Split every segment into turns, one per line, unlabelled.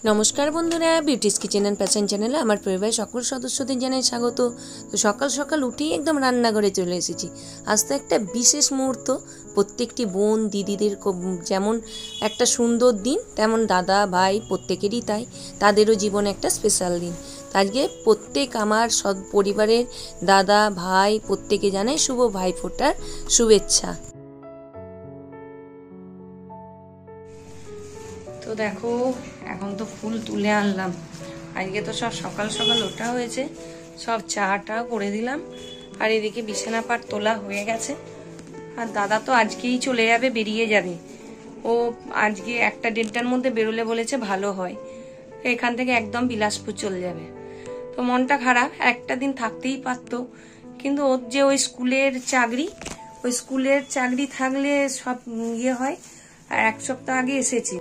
নমস্কার বন্ধুরা, beauties kitchen and passion চ্যানেলে আমার পরিবারের সকল সদস্যদের জানাই স্বাগত। তো সকাল সকাল উঠেই একদম রান্নাঘরে চলে এসেছি। আজ তো একটা বিশেষ মুহূর্ত। প্রত্যেকটি বোন দিদিদের যেমন একটা সুন্দর দিন, তেমন দাদা ভাই প্রত্যেকেরই তাই, তাদেরও জীবনে একটা স্পেশাল দিন। আজকে প্রত্যেক আমার সব পরিবারের দাদা ভাই প্রত্যেকে জানাই শুভ ভাইফোঁটার শুভেচ্ছা। তো দেখো, এখন তো ফুল তুলে আনলাম। আজকে তো সব সকাল সকাল ওঠা হয়েছে, সব চাটা করে দিলাম। আর এদিকে বিছানা পাট তোলা হয়ে গেছে। আর দাদা তো আজকেই চলে যাবে, বেরিয়ে যাবে। ও আজকে 1-1:30টার মধ্যে বেরোলে বলেছে ভালো হয়। এখান থেকে একদম বিলাসপুর চলে যাবে। তো মনটা খারাপ, একটা দিন থাকতেই পারতো, কিন্তু ওর যে ওই স্কুলের চাকরি থাকলে সব ইয়ে হয়। আর 1 সপ্তাহ আগে এসেছি,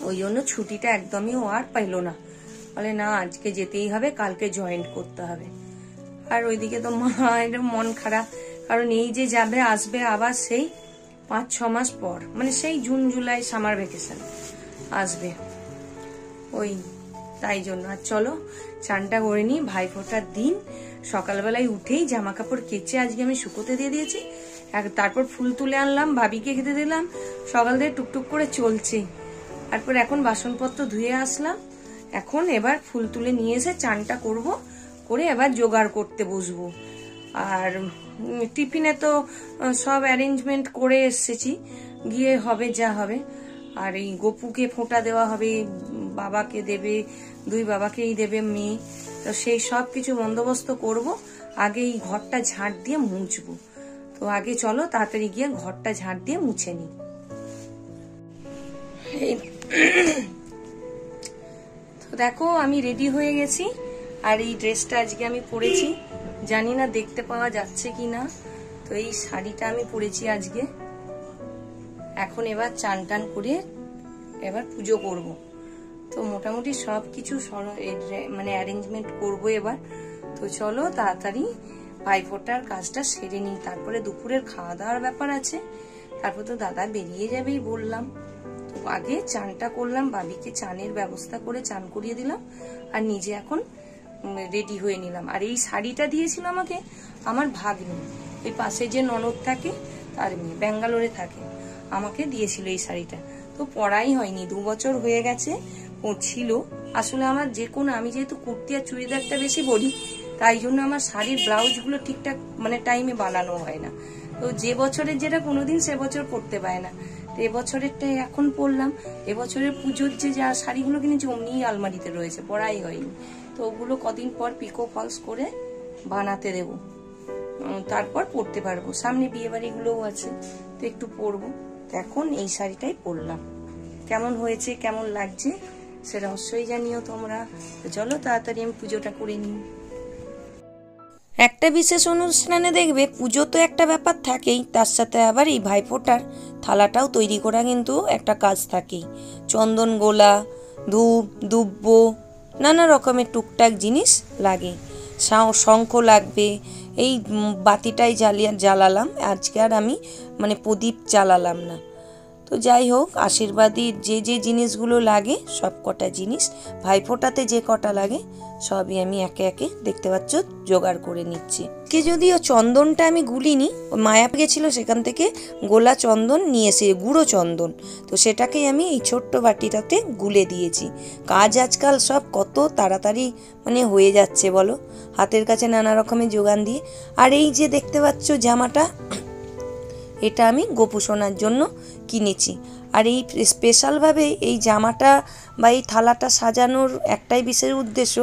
ওই জন্য ছুটিটা একদমই ও আর পাইলো না। বলে না, আজকে যেতেই হবে, কালকে জয়েন করতে হবে। আর ওইদিকে তো মায়ের মন খারাপ, কারণ এই যে যাবে আসবে আবার সেই 5-6 মাস পর, মানে সেই জুন জুলাই সামার ভ্যাকেশন আসবে, ওই তাই জন্য। আর চলো চানটা করে নি। ভাইফোঁটার দিন সকালবেলায় উঠেই জামা কাপড় কেচে আজকে আমি শুকোতে দিয়ে দিয়েছি। তারপর ফুল তুলে আনলাম, ভাবিকে খেতে দিলাম। সকাল থেকে টুকটুক করে চলছে। তারপর এখন বাসনপত্র ধুয়ে আসলাম। এখন এবার ফুল তুলে নিয়ে এসে চানটা করব, করে এবার জোগাড় করতে বসবো। আর টিফিনে তো সব অ্যারেঞ্জমেন্ট করে এসেছি, গিয়ে হবে যা হবে। আর এই গপুকে ফোঁটা দেওয়া হবে, বাবাকে দেবে, 2 বাবাকেই দেবে মেয়ে। তো সেই সব কিছু বন্দোবস্ত করব। আগে এই ঘরটা ঝাঁট দিয়ে মুছবো। তো আগে চলো তাড়াতাড়ি গিয়ে ঘরটা ঝাঁট দিয়ে মুছে নিই। তো দেখো, আমি রেডি হয়ে গেছি। আর এই ড্রেসটা আজকে আমি পরেছি, জানি না দেখতে পাওয়া যাচ্ছে কি না। তো এই শাড়িটা আমি পরেছি আজকে। এখন এবার চান টান করে এবার পুজো করব। তো মোটামুটি সব কিছু মানে অ্যারেঞ্জমেন্ট করবো এবার। তো চলো তাড়াতাড়ি ভাইফোঁটার কাজটা সেরে নিই, তারপরে দুপুরের খাওয়া দাওয়ার ব্যাপার আছে। তারপর তো দাদা বেরিয়ে যাবেই বললাম। আগে চানটা করলাম, বাবিকে চানের ব্যবস্থা করে চান করিয়ে দিলাম, আর নিজে এখন রেডি হয়ে নিলাম। আর এই শাড়িটা দিয়েছিল আমাকে আমার ভাগ্নি, এই পাশে যে ননদ থাকে তার মেয়ে, ব্যাঙ্গালোরে থাকে, আমাকে দিয়েছিল এই শাড়িটা। তো পরাই হয়নি, 2 বছর হয়ে গেছে। ও ছিল আসলে আমার যে কোনো, আমি যেহেতু কুর্তি আর চুড়িদারটা বেশি পরি, তাই জন্য আমার শাড়ির ব্লাউজগুলো ঠিকঠাক মানে টাইমে বানানো হয় না। তো যে বছরের যেটা কোনোদিন সে বছর পরতে পারে না। তো এবছরেরটা এখন পরলাম। এবছরের পুজোর যে যা শাড়িগুলো কিনেছি অমনিই আলমারিতে রয়েছে, পরাই হয়নি। তো ওগুলো কদিন পর পিকো ফলস করে বানাতে দেব, তারপর পরতে পারবো। সামনে বিয়ে বাড়িগুলোও আছে, তো একটু পরবো। এখন এই শাড়িটাই পরলাম। কেমন হয়েছে, কেমন লাগছে সেটা অবশ্যই জানিও তোমরা। তো চলো তাড়াতাড়ি আমি পুজোটা করে নিই। একটা বিশেষ অনুষ্ঠানে দেখবে পুজো তো একটা ব্যাপার থাকেই, তার সাথে আবার এই ভাইফোঁটার থালাটাও তৈরি করা কিন্তু একটা কাজ থাকেই। চন্দন গোলা, ধূপ দুব্ব, নানা রকমের টুকটাক জিনিস লাগে। শঙ্খ লাগবে। এই বাতিটাই জ্বালালাম আজকে, আর আমি মানে প্রদীপ জ্বালালাম না। তো যাই হোক, আশীর্বাদী যে যে জিনিসগুলো লাগে সব কটা জিনিস, ভাইফোঁটাতে যে কটা লাগে সবই আমি একে একে দেখতে পাচ্ছ জোগাড় করে নিচ্ছি। যদিও চন্দনটা আমি গুলিনি, মায়া গেছিল সেখান থেকে গোলা চন্দন নিয়ে এসে, গুঁড়ো চন্দন, তো সেটাকেই আমি এই ছোট্ট বাটিটাতে গুলে দিয়েছি। কাজ আজকাল সব কত তাড়াতাড়ি মানে হয়ে যাচ্ছে বলো, হাতের কাছে নানা রকমের যোগান দিয়ে। আর এই যে দেখতে পাচ্ছ জামাটা, এটা আমি গোপু সোনার জন্য কিনেছি। আর এই স্পেশালভাবে এই জামাটা বা এই থালাটা সাজানোর একটাই বিশেষ উদ্দেশ্য,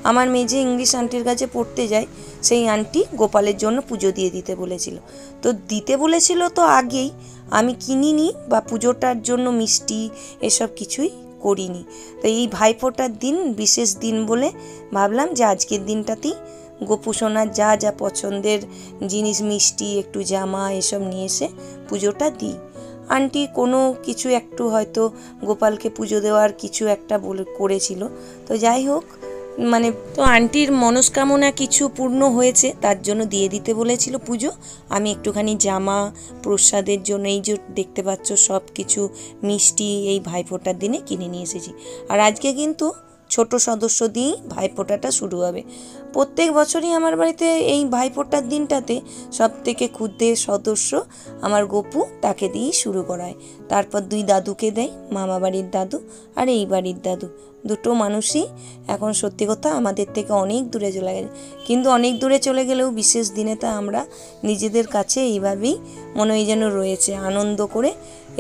আমার মেয়ে যে ইংলিশ আন্টির কাছে পড়তে যায়, সেই আন্টি গোপালের জন্য পুজো দিয়ে দিতে বলেছিল। তো দিতে বলেছিল তো আগেই, আমি কিনিনি বা পুজোটার জন্য মিষ্টি এসব কিছুই করিনি। তো এই ভাইফোঁটার দিন বিশেষ দিন বলে ভাবলাম যে আজকের দিনটাতেই গোপু সোনার যা যা পছন্দের জিনিস, মিষ্টি, একটু জামা এসব নিয়ে এসে পুজোটা দিই। আন্টি কোনো কিছু একটু হয়তো গোপালকে পুজো দেওয়ার কিছু একটা বলে করেছিল। তো যাই হোক, মানে তো আন্টির মনস্কামনা কিছু পূর্ণ হয়েছে, তার জন্য দিয়ে দিতে বলেছিল পুজো। আমি একটুখানি জামা, প্রসাদের জন্য এই যে দেখতে পাচ্ছ সব কিছু মিষ্টি এই ভাইফোঁটার দিনে কিনে নিয়ে এসেছি। আর আজকে কিন্তু ছোট সদস্য দিয়েই ভাইফোঁটাটা শুরু হবে। প্রত্যেক বছরই আমার বাড়িতে এই ভাইফোঁটার দিনটাতে সব থেকে ক্ষুদ্র সদস্য আমার গপু, তাকে দিয়েই শুরু করায়। তারপর 2 দাদুকে দেয়, মামা বাড়ির দাদু আর এই বাড়ির দাদু। দুটো মানুষই এখন সত্যি কথা আমাদের থেকে অনেক দূরে চলে গেছে, কিন্তু অনেক দূরে চলে গেলেও বিশেষ দিনে তা আমরা নিজেদের কাছে এইভাবেই মনে হয় যেন রয়েছে, আনন্দ করে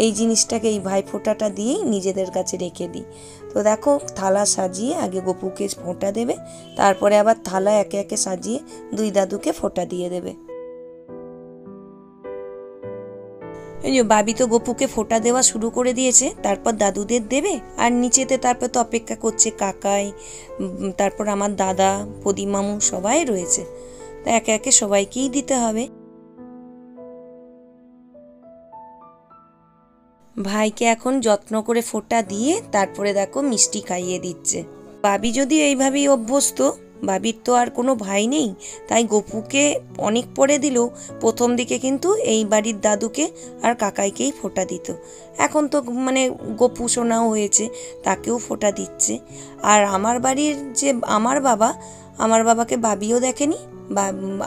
এই জিনিসটাকে, এই ভাইফোঁটাটা দিয়েই নিজেদের কাছে রেখে দিই। তো দেখো থালা সাজিয়ে আগে গপুকে ফোঁটা দেবে, তারপরে আবার থালা একে একে সাজিয়ে 2 দাদুকে ফোঁটা দিয়ে দেবে। এই যে বাবি তো গপুকে ফোঁটা দেওয়া শুরু করে দিয়েছে, তারপর দাদুদের দেবে। আর নিচেতে তারপর তো অপেক্ষা করছে কাকাই, তারপর আমার দাদা, প্রদীমামু সবাই রয়েছে, তা একে একে সবাইকেই দিতে হবে। ভাইকে এখন যত্ন করে ফোঁটা দিয়ে তারপরে দেখো মিষ্টি খাইয়ে দিচ্ছে। বাবি যদি এইভাবেই অভ্যস্ত, বাবির তো আর কোনো ভাই নেই, তাই গপুকে অনেক পরে দিলেও প্রথম দিকে কিন্তু এই বাড়ির দাদুকে আর কাকাইকেই ফোঁটা দিত। এখন তো মানে গপু সোনাও হয়েছে, তাকেও ফোঁটা দিচ্ছে। আর আমার বাড়ির যে আমার বাবাকে বাবিও দেখেনি, বা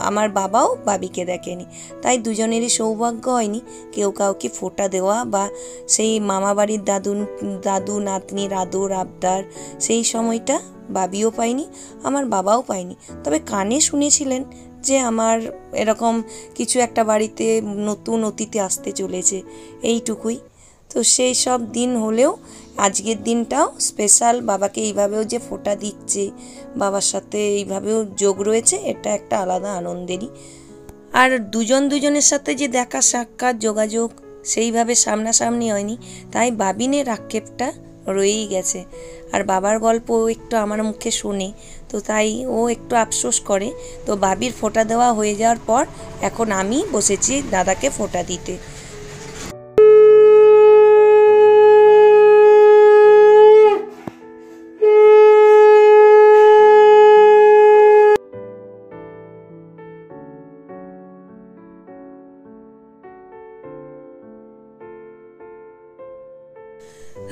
আমার বাবাও বাবিকে দেখেনি, তাই দুজনেরই সৌভাগ্য হয়নি কেউ কাউকে ফোঁটা দেওয়া, বা সেই মামা বাড়ির দাদু নাতনির আদর আবদার সেই সময়টা বাবিও পায়নি, আমার বাবাও পায়নি। তবে কানে শুনেছিলেন যে আমার এরকম কিছু একটা বাড়িতে নতুন অতিথি আসতে চলেছে, এইটুকুই। তো সেই সব দিন হলেও আজকের দিনটাও স্পেশাল, বাবাকে এইভাবেও যে ফোঁটা দিচ্ছে, বাবার সাথে এইভাবেও যোগ রয়েছে, এটা একটা আলাদা আনন্দেরই। আর দুজনের সাথে যে দেখা সাক্ষাৎ যোগাযোগ সেইভাবে সামনাসামনি হয়নি, তাই বাবিনের আক্ষেপটা রয়েই গেছে। আর বাবার গল্প একটু আমার মুখে শোনে, তো তাই ও একটু আফসোস করে। তো বাবির ফোঁটা দেওয়া হয়ে যাওয়ার পর এখন আমি বসেছি দাদাকে ফোঁটা দিতে।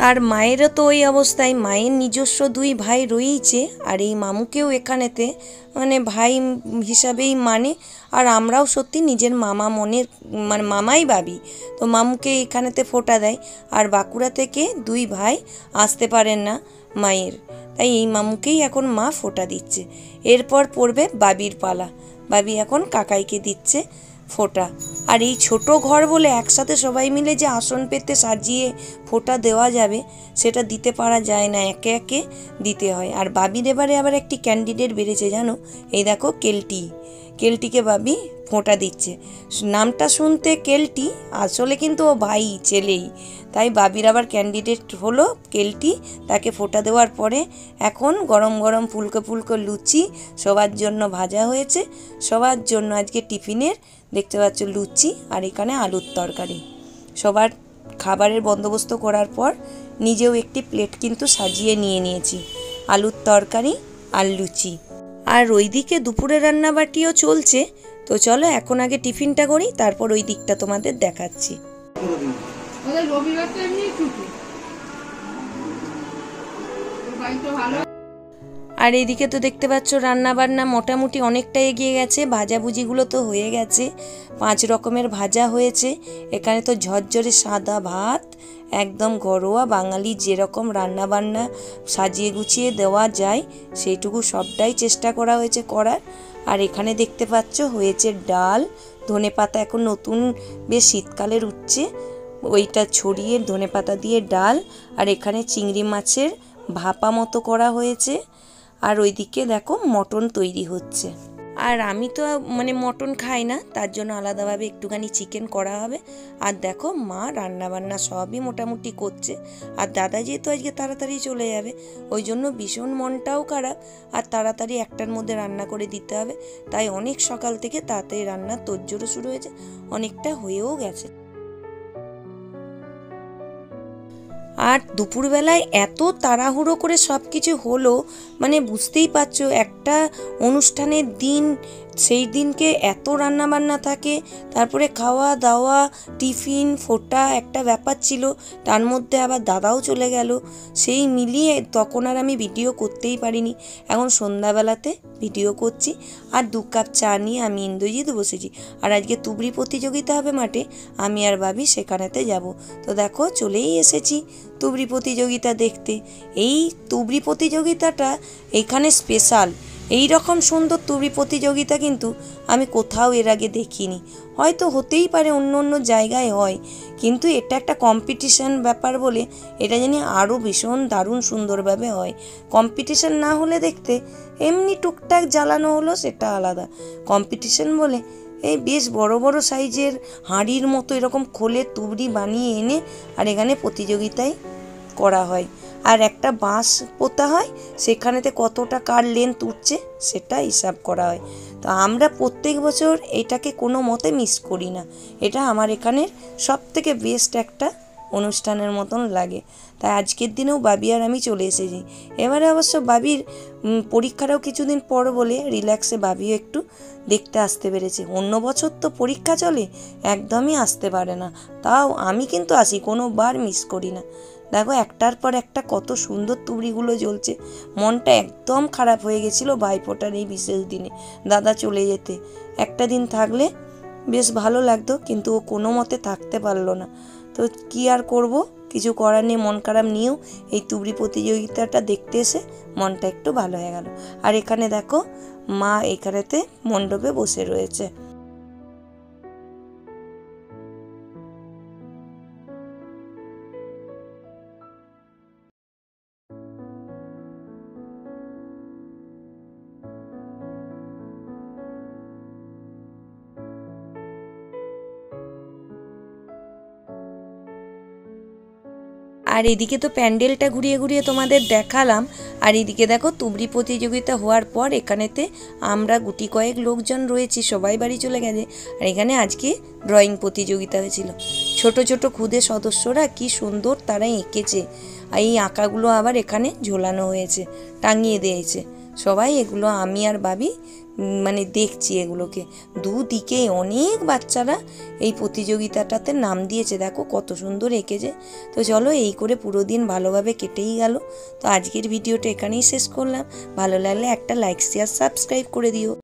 আর মায়েরও তো ওই অবস্থায়, মায়ের নিজস্ব 2 ভাই রয়েইছে, আর এই মামুকেও এখানেতে মানে ভাই হিসাবেই মানে। আর আমরাও সত্যি নিজের মামা মনের মানে মামাই ভাবি, তো মামুকে এখানেতে ফোঁটা দেয়। আর বাঁকুড়া থেকে 2 ভাই আসতে পারেন না মায়ের, তাই এই মামুকেই এখন মা ফোঁটা দিচ্ছে। এরপর পড়বে বাবির পালা, বাবি এখন কাকাইকে দিচ্ছে ফোঁটা। আর এই ছোট ঘর বলে একসাথে সবাই মিলে যে আসন পেতে সাজিয়ে ফোঁটা দেওয়া যাবে সেটা দিতে পারা যায় না, একে একে দিতে হয়। আর বাবির এবারে আবার একটি ক্যান্ডিডেট বেড়েছে জানো, এই দেখো কেলটিকে বাবি ফোঁটা দিচ্ছে। নামটা শুনতে কেলটি, আসলে কিন্তু ও ভাই ছেলেই, তাই বাবির আবার ক্যান্ডিডেট হলো কেলটি। তাকে ফোঁটা দেওয়ার পরে এখন গরম গরম ফুলকো ফুলকো লুচি সবার জন্য ভাজা হয়েছে, সবার জন্য আজকে টিফিনের দেখতে পাচ্ছ লুচি আর এখানে আলুর তরকারি। সবার খাবারের বন্দোবস্ত করার পর নিজেও একটি প্লেট কিন্তু সাজিয়ে নিয়েছি, আলুর তরকারি আর লুচি। আর ওইদিকে দুপুরে রান্নাবাটিও চলছে। তো চলো এখন আগে টিফিনটা করি, তারপর ওই দিকটা তোমাদের দেখাচ্ছি। আর এইদিকে তো দেখতে পাচ্ছ রান্না বান্না মোটামুটি অনেকটা এগিয়ে গেছে, ভাজাভুজিগুলো তো হয়ে গেছে, 5 রকমের ভাজা হয়েছে। এখানে তো ঝরঝরে সাদা ভাত, একদম ঘরোয়া বাঙালি যেরকম রান্না বান্না সাজিয়ে গুছিয়ে দেওয়া যায় সেইটুকু সবটাই চেষ্টা করা হয়েছে করার। আর এখানে দেখতে পাচ্ছ হয়েছে ডাল, ধনেপাতা এখন নতুন বেশ শীতকালের উঠছে, ওইটা ছড়িয়ে ধনেপাতা দিয়ে ডাল। আর এখানে চিংড়ি মাছের ভাপা মতো করা হয়েছে। আর ওইদিকে দেখো মটন তৈরি হচ্ছে। আর আমি তো মানে মটন খাই না, তার জন্য আলাদাভাবে একটুখানি চিকেন করা হবে। আর দেখো মা রান্নাবান্না সবই মোটামুটি করছে। আর দাদা যেহেতু আজকে তাড়াতাড়ি চলে যাবে, ওই জন্য ভীষণ মনটাও খারাপ, আর তাড়াতাড়ি 1টার মধ্যে রান্না করে দিতে হবে, তাই অনেক সকাল থেকে তাড়াতাড়ি রান্নার তোড়জোড়ও শুরু হয়েছে, অনেকটা হয়েও গেছে। আর দুপুরবেলায় এত তাড়াহুড়ো করে সব কিছু হলো, মানে বুঝতেই পারছো একটা অনুষ্ঠানের দিন, সেই দিনকে এত রান্নাবান্না থাকে, তারপরে খাওয়া দাওয়া, টিফিন ফোটা একটা ব্যাপার ছিল, তার মধ্যে আবার দাদাও চলে গেল, সেই মিলিয়ে তখন আর আমি ভিডিও করতেই পারিনি। এখন সন্ধ্যাবেলাতে ভিডিও করছি আর 2 কাপ চা নিয়ে আমি ইন্দ্রজিৎ বসেছি। আর আজকে তুবড়ি প্রতিযোগিতা হবে মাঠে, আমি আর ভাবি সেখানেতে যাব। তো দেখো চলেই এসেছি তুবড়ি প্রতিযোগিতা দেখতে। এই তুবড়ি প্রতিযোগিতাটা এখানে স্পেশাল। এই রকম সুন্দর তুবড়ি প্রতিযোগিতা কিন্তু আমি কোথাও এর আগে দেখিনি। হয়তো হতেই পারে অন্য অন্য জায়গায় হয়, কিন্তু এটা একটা কম্পিটিশান ব্যাপার বলে এটা জানি আরও ভীষণ দারুণ সুন্দরভাবে হয়। কম্পিটিশান না হলে দেখতে এমনি টুকটাক জ্বালানো হলো সেটা আলাদা, কম্পিটিশান বলে এই বেশ বড় বড় সাইজের হাঁড়ির মতো এরকম খোলের তুবড়ি বানিয়ে এনে আর এখানে প্রতিযোগিতায় করা হয়। আর একটা বাঁশ পোতা হয়, সেখানেতে কতটা কার লেন্থ উঠছে সেটা হিসাব করা হয়। তো আমরা প্রত্যেক বছর এটাকে কোনো মতে মিস করি না। এটা আমার এখানের সবথেকে বেস্ট একটা অনুষ্ঠানের মতন লাগে। তাই আজকের দিনেও বাবি আর আমি চলে এসেছি। এবারে অবশ্য বাবির পরীক্ষাটাও কিছুদিন পর বলে রিল্যাক্সে বাবিও একটু দেখতে আসতে পেরেছে। অন্য বছর তো পরীক্ষা চলে, একদমই আসতে পারে না, তাও আমি কিন্তু আসি, কোনো বার মিস করি না। দেখো একটার পর একটা কত সুন্দর তুবড়িগুলো জ্বলছে। মনটা একদম খারাপ হয়ে গেছিলো ভাইফোঁটার এই বিশেষ দিনে দাদা চলে যেতে। একটা দিন থাকলে বেশ ভালো লাগতো, কিন্তু ও কোনো মতে থাকতে পারলো না। তো কি আর করব, কিছু করার নেই। মন খারাপ নিয়েও এই তুবড়ি প্রতিযোগিতাটা দেখতে এসে মনটা একটু ভালো হয়ে গেল। আর এখানে দেখো মা এখানেতে মণ্ডপে বসে রয়েছে। আর এদিকে তো প্যান্ডেলটা ঘুরিয়ে ঘুরিয়ে তোমাদের দেখালাম। আর এদিকে দেখো তুবড়ি প্রতিযোগিতা হওয়ার পর এখানেতে আমরা গুটি কয়েক লোকজন রয়েছি, সবাই বাড়ি চলে গেছে। আর এখানে আজকে ড্রয়িং প্রতিযোগিতা হয়েছিল। ছোট ছোট খুদে সদস্যরা কি সুন্দর তারা এঁকেছে। আর এই আঁকাগুলো আবার এখানে ঝোলানো হয়েছে, টাঙিয়ে দিয়েছে সবাই। এগুলো আমি আর ভাবি মানে দেখছি এগুলোকে। দুদিকে অনেক বাচ্চারা এই প্রতিযোগিতাটাতে নাম দিয়েছে, দেখো কত সুন্দর এঁকেছে। তো চলো এই করে পুরো দিন ভালোভাবে কেটেই গেল। তো আজকের ভিডিওটা এখানেই শেষ করলাম। ভালো লাগলে একটা লাইক শেয়ার সাবস্ক্রাইব করে দিও।